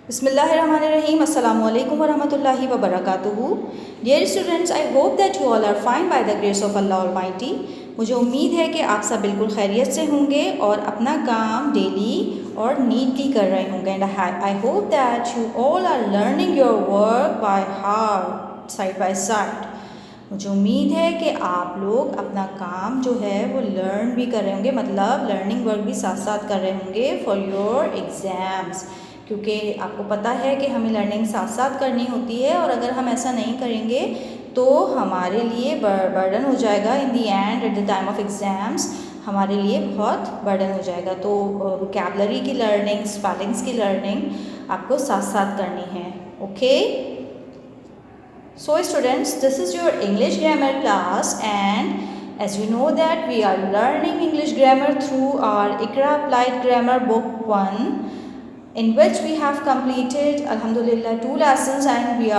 Bismillahirrahmanirrahim. Assalamualaikum warahmatullahi wabarakatuh. Dear students, I hope that you all are fine by the grace of Allah Almighty. मुझे उम्मीद है कि आप सब बिल्कुल खैरियत से होंगे और अपना काम डेली और नीटली कर रहे होंगे. And I hope that you all are learning your work by heart side by side. मुझे उम्मीद है कि आप लोग अपना काम जो है वो लर्न भी कर रहे होंगे, मतलब लर्निंग वर्क भी साथ साथ कर रहे होंगे फॉर योर एग्ज़ाम्स. क्योंकि आपको पता है कि हमें लर्निंग साथ साथ करनी होती है और अगर हम ऐसा नहीं करेंगे तो हमारे लिए बर्डन हो जाएगा. In the end at the time of exams हमारे लिए बहुत बर्डन हो जाएगा. तो वोकैबुलरी की लर्निंग, स्पेलिंग्स की लर्निंग आपको साथ साथ करनी है. Okay, so students, this is your English grammar class, and as you know that we are learning English grammar through our Iqra Applied Grammar Book 1, in which we have completed alhamdulillah 2 lessons, and we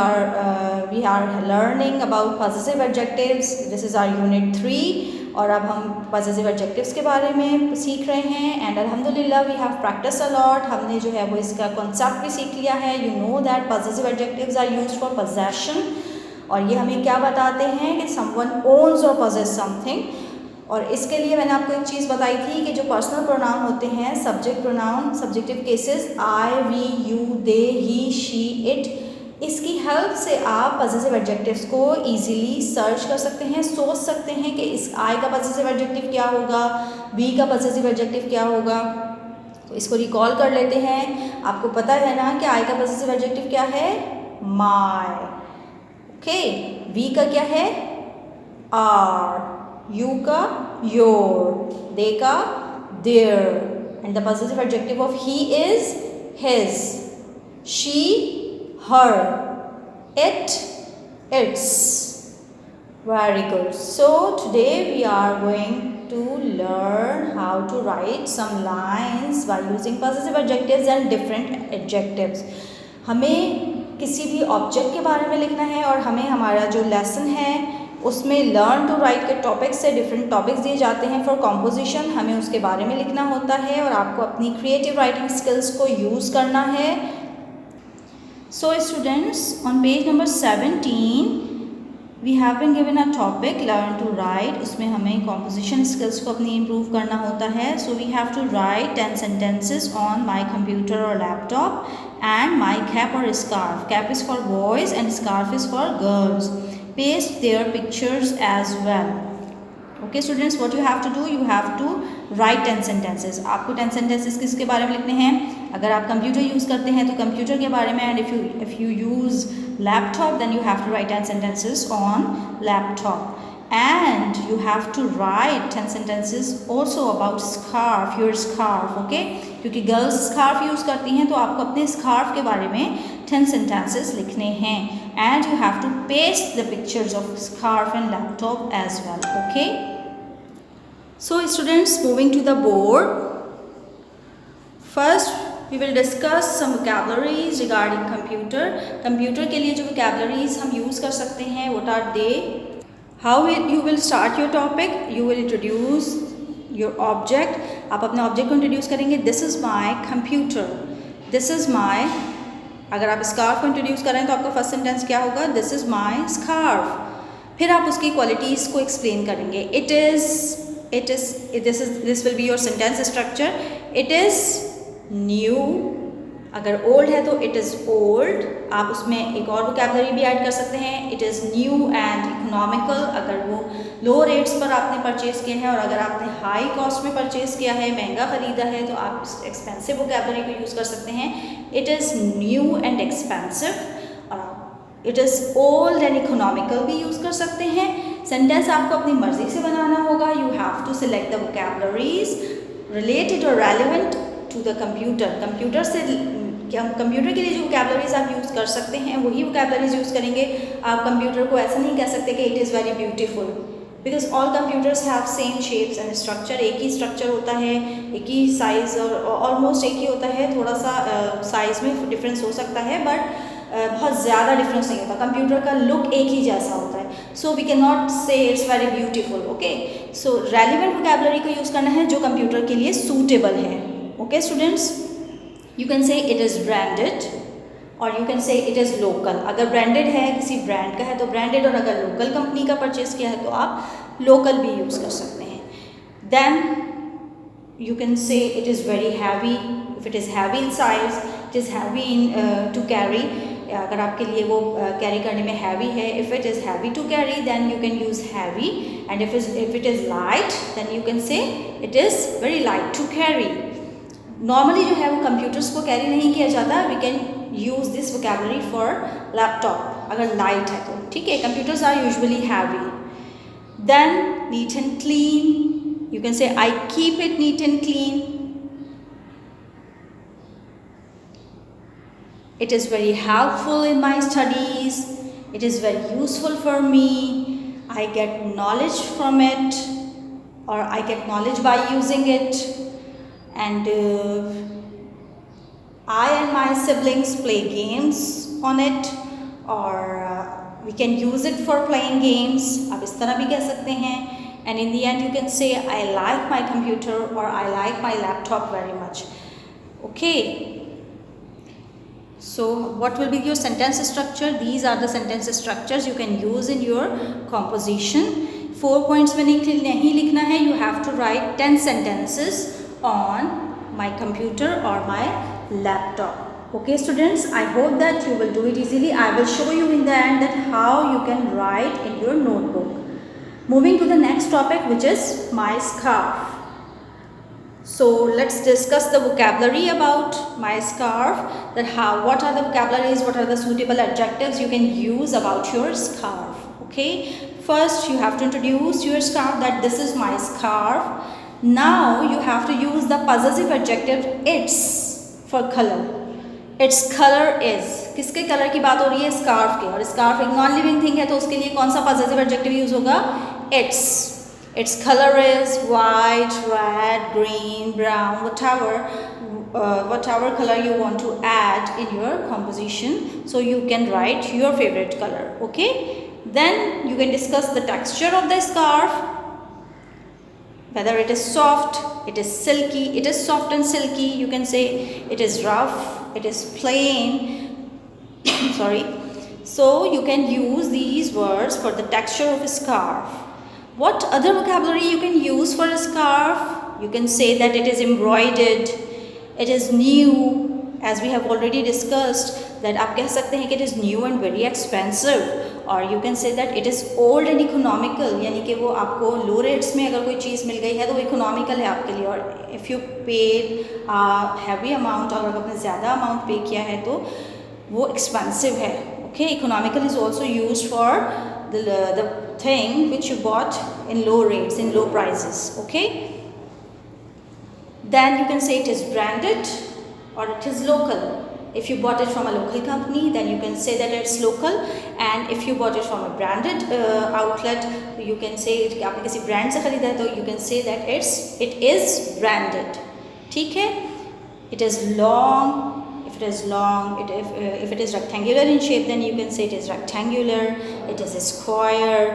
are learning about possessive adjectives. This is our unit 3 और अब हम possessive adjectives के बारे में सीख रहे हैं. And अल्हम्दुलिल्लाह we have practice a lot. हमने जो है वो इसका कॉन्सेप्ट भी सीख लिया है. You know that possessive adjectives are used for possession, और ये हमें क्या बताते हैं कि someone owns or possess something. और इसके लिए मैंने आपको एक चीज़ बताई थी कि जो पर्सनल प्रोनाउन होते हैं, subject pronoun, subjective cases I, we, you, they, he, she, it, इसकी हेल्प से आप पॉसेसिव एडजेक्टिव्स को इजीली सर्च कर सकते हैं, सोच सकते हैं कि इस आई का पॉसेसिव एडजेक्टिव क्या होगा, वी का पॉसेसिव एडजेक्टिव क्या होगा. तो इसको रिकॉल कर लेते हैं. आपको पता है ना कि आई का पॉसेसिव एडजेक्टिव क्या है, माय. ओके, वी का क्या है, आर, यू का योर, दे का their, and the possessive adjective of he is his, she her, it its. Very good. So today we are going to learn how to write some lines by using possessive adjectives and different adjectives. हमें किसी भी object के बारे में लिखना है और हमें हमारा जो लेसन है उसमें लर्न टू राइट के टॉपिक्स से डिफरेंट टॉपिक्स दिए जाते हैं फॉर कॉम्पोजिशन. हमें उसके बारे में लिखना होता है और आपको अपनी क्रिएटिव राइटिंग स्किल्स को यूज़ करना है. So students, on page number 17 we have been given a topic learn to write. उसमें हमें कॉम्पोजिशन स्किल्स को अपनी इम्प्रूव करना होता है. So we have to write 10 sentences on my computer और लैपटॉप एंड माई कैप और scarf. Cap is for boys and scarf is for girls. Paste their pictures as well. Okay students, what you have to do, you have to write 10 sentences. आपको 10 sentences किसके बारे में लिखने हैं? अगर आप computer use करते हैं तो कंप्यूटर के बारे में, and if you use laptop then you have to write 10 sentences on laptop. And you have to write 10 sentences also about scarf, your scarf. Okay, क्योंकि गर्ल्स स्कार्फ यूज़ करती हैं तो आपको अपने स्कार्फ के बारे में 10 sentences लिखने हैं. And you have to paste the pictures of scarf and laptop as well. Okay, so students, moving to the board, first we will discuss some vocabularies regarding computer. Computer के लिए जो vocabularies हम use कर सकते हैं, what are they? How you will start your topic? You will introduce your object. आप अपने object को introduce करेंगे. This is my computer. This is my, अगर आप स्कार्फ को इंट्रोड्यूस करें तो आपका फर्स्ट सेंटेंस क्या होगा, दिस इज़ माई स्कार्फ. फिर आप उसकी क्वालिटीज़ को एक्सप्लेन करेंगे. This will be your sentence structure. It is new, अगर ओल्ड है तो इट इज़ ओल्ड. आप उसमें एक और वोकैबुलरी भी ऐड कर सकते हैं. It is new and economical, अगर वो लो रेट्स पर आपने परचेज़ किया है, और अगर आपने हाई कॉस्ट में परचेज़ किया है, महंगा ख़रीदा है, तो आप एक्सपेंसिव वोकैबुलरी को यूज़ कर सकते हैं. It is new and expensive. और it is old and economical भी यूज़ कर सकते हैं. सेंटेंस आपको अपनी मर्ज़ी से बनाना होगा. You have to select the vocabularies related or relevant to the computer. Computer के लिए जो वोकैबुलरीज आप यूज़ कर सकते हैं वही वोकैबुलरीज यूज़ करेंगे. आप कंप्यूटर को ऐसा नहीं कह सकते कि it is very beautiful, because all computers have same shapes and structure. एक ही स्ट्रक्चर होता है, एक ही साइज़ और ऑलमोस्ट एक ही होता है. थोड़ा सा साइज़ में डिफरेंस हो सकता है बट बहुत ज़्यादा डिफरेंस नहीं होता. कंप्यूटर का लुक एक ही जैसा होता है. सो वी कैन नॉट से it's very beautiful. Okay, so relevant vocabulary को यूज़ करना है जो कंप्यूटर के लिए सूटेबल है. Okay students, you can say it is branded, और you can say it is local. अगर ब्रांडेड है, किसी ब्रांड का है तो ब्रांडेड, और अगर लोकल कंपनी का परचेज किया है तो आप लोकल भी यूज़ कर सकते हैं। Then you can say it is very heavy, if it is heavy in size, it is heavy in to carry, अगर आपके लिए वो कैरी करने में हैवी है, if it is heavy to carry then you can use heavy, and if it is light then you can say it is very light to carry. Normally जो है वो कंप्यूटर्स को कैरी नहीं किया जाता, we can use this vocabulary for laptop अगर light है तो, ठीक है। Computers are usually heavy. Then neat and clean, you can say I keep it neat and clean. It is very helpful in my studies, it is very useful for me, I get knowledge from it, or I get knowledge by using it, and I and my siblings play games on it, or we can use it for playing games, आप इस तरह भी कह सकते हैं। And in the end you can say I like my computer or I like my laptop very much. Okay, so what will be your sentence structure? These are the sentence structures you can use in your composition. 4 points में नहीं लिखना है, you have to write 10 sentences on my computer or my laptop. Okay students, I hope that you will do it easily. I will show you in the end that how you can write in your notebook. Moving to the next topic, which is my scarf. So let's discuss the vocabulary about my scarf, that what are the vocabularies, what are the suitable adjectives you can use about your scarf. Okay, first you have to introduce your scarf, that this is my scarf. Now you have to use the possessive adjective its for color. Its color is, किसके colour की बात हो रही है? Scarf के। और scarf एक non living thing है तो उसके लिए कौन सा पॉजिटिव एडजेक्टिव यूज होगा? It's. Its colour is white, red, green, brown, whatever color you want to add in your composition, so you can write your favorite color. Okay, then you can discuss the texture of the scarf, whether it is soft, it is silky, it is soft and silky, you can say it is rough, it is plain. Sorry. So you can use these words for the texture of a scarf. What other vocabulary you can use for a scarf? You can say that it is embroidered, it is new, as we have already discussed that आप कह सकते हैं कि it is new and very expensive, or you can say that it is old and economical, यानी कि वो आपको लो rates में अगर कोई चीज़ मिल गई है तो वो इकोनॉमिकल है आपके लिए, और if you paid heavy amount, और अगर आपने ज़्यादा अमाउंट पे किया है तो वो एक्सपेंसिव है. Okay, economical is also use for the thing which you bought in low rates, in low prices. Okay, then you can say it is branded or it is local. If you bought it from a local company, then you can say that it's local, and if you bought it from a branded outlet, you can say कि आपने किसी brand से खरीदा है तो you can say that it is branded. ठीक है. It is long. If it is long, if it is rectangular in shape, then you can say it is rectangular. It is a square.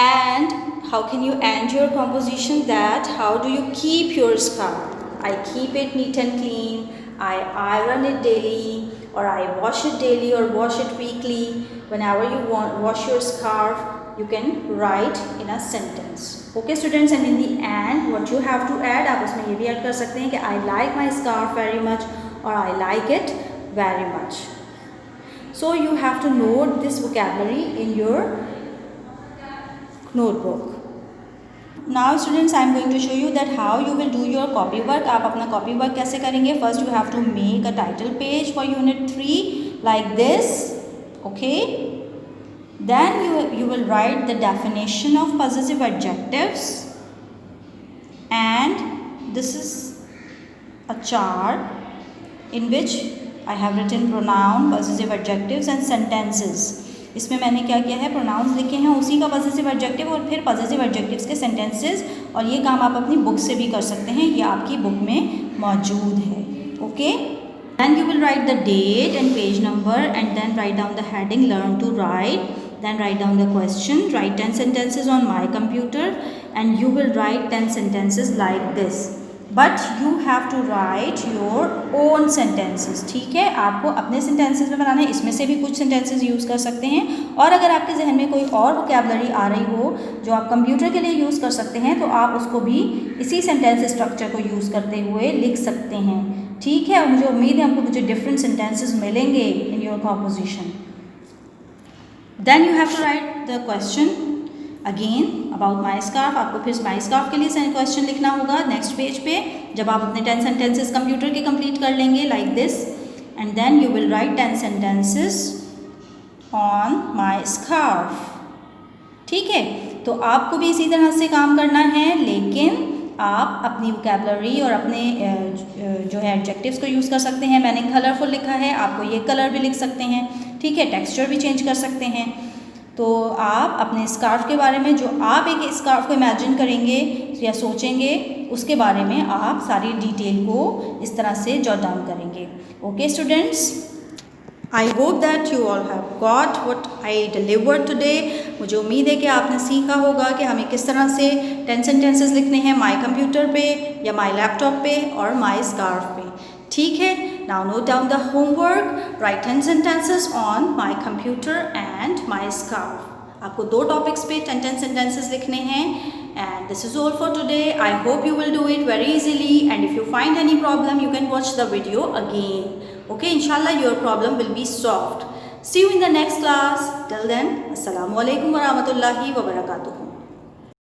And how can you end your composition? That how do you keep your scarf? I keep it neat and clean. I iron it daily, or I wash it daily, or wash it weekly. Whenever you wash your scarf, you can write in a sentence. Okay students, and in the end what you have to add, आप उसमें ये भी add कर सकते हैं कि I like my scarf very much, or I like it very much. So you have to note this vocabulary in your notebook. Now students, I am going to show you that how you will do your copy work. आप अपना copy work कैसे करेंगे? First you have to make a title page for unit 3 like this. Okay, then you will write the definition of possessive adjectives, and this is a chart in which I have written pronoun, possessive adjectives and sentences. इसमें मैंने क्या किया है, pronounce लिखे हैं, उसी का positive adjective और फिर पॉजिटिव एडजेक्टिव्स के सेंटेंसेस, और ये काम आप अपनी बुक से भी कर सकते हैं, ये आपकी बुक में मौजूद है. Okay, then you will write the date and page number, and then write down the heading learn to write, then write down the question, write 10 sentences on my computer, and you will write 10 sentences like this. But you have to write your own sentences. ठीक है, आपको अपने sentences में बनाना है, इसमें से भी कुछ सेंटेंसेस यूज़ कर सकते हैं। और अगर आपके जहन में कोई और वोकैबुलरी आ रही हो जो आप कंप्यूटर के लिए यूज़ कर सकते हैं, तो आप उसको भी इसी सेंटेंस स्ट्रक्चर को यूज़ करते हुए लिख सकते हैं। ठीक है, और मुझे उम्मीद है आपको मुझे डिफरेंट सेंटेंसेस मिलेंगे in your composition. Then you have to write the question again about my scarf. आपको फिर माई स्कार्फ के लिए क्वेश्चन लिखना होगा नेक्स्ट पेज पे, जब आप अपने 10 सेंटेंसेस कंप्यूटर के कंप्लीट कर लेंगे like this, and then you will write 10 sentences on my scarf. ठीक है, तो आपको भी इसी तरह से काम करना है, लेकिन आप अपनी वोकैबुलरी और अपने जो है एडजेक्टिव्स को यूज़ कर सकते हैं। मैंने कलरफुल लिखा है, आपको ये कलर भी लिख सकते हैं। ठीक है, टेक्सचर भी चेंज कर सकते हैं। तो आप अपने स्कार्फ के बारे में, जो आप एक स्कार्फ को इमेजिन करेंगे या सोचेंगे, उसके बारे में आप सारी डिटेल को इस तरह से जॉट डाउन करेंगे। Okay students, I hope that you all have got what I delivered today. मुझे उम्मीद है कि आपने सीखा होगा कि हमें किस तरह से 10 सेंटेंसेस लिखने हैं माई कंप्यूटर पे या माई लैपटॉप पे और माई स्कार्फ पे। ठीक है, now note down the homework, right 10 sentences on my computer and my scarf। आपको 2 टॉपिक्स पे 10 sentences लिखने हैं। And this is all for today. I hope you will do it very easily, and if you find any problem you can watch the video again. Okay, inshallah your problem will be solved. See you in the next class. Till then, Assalamu alaikum wa rahmatullahi wa barakatuh.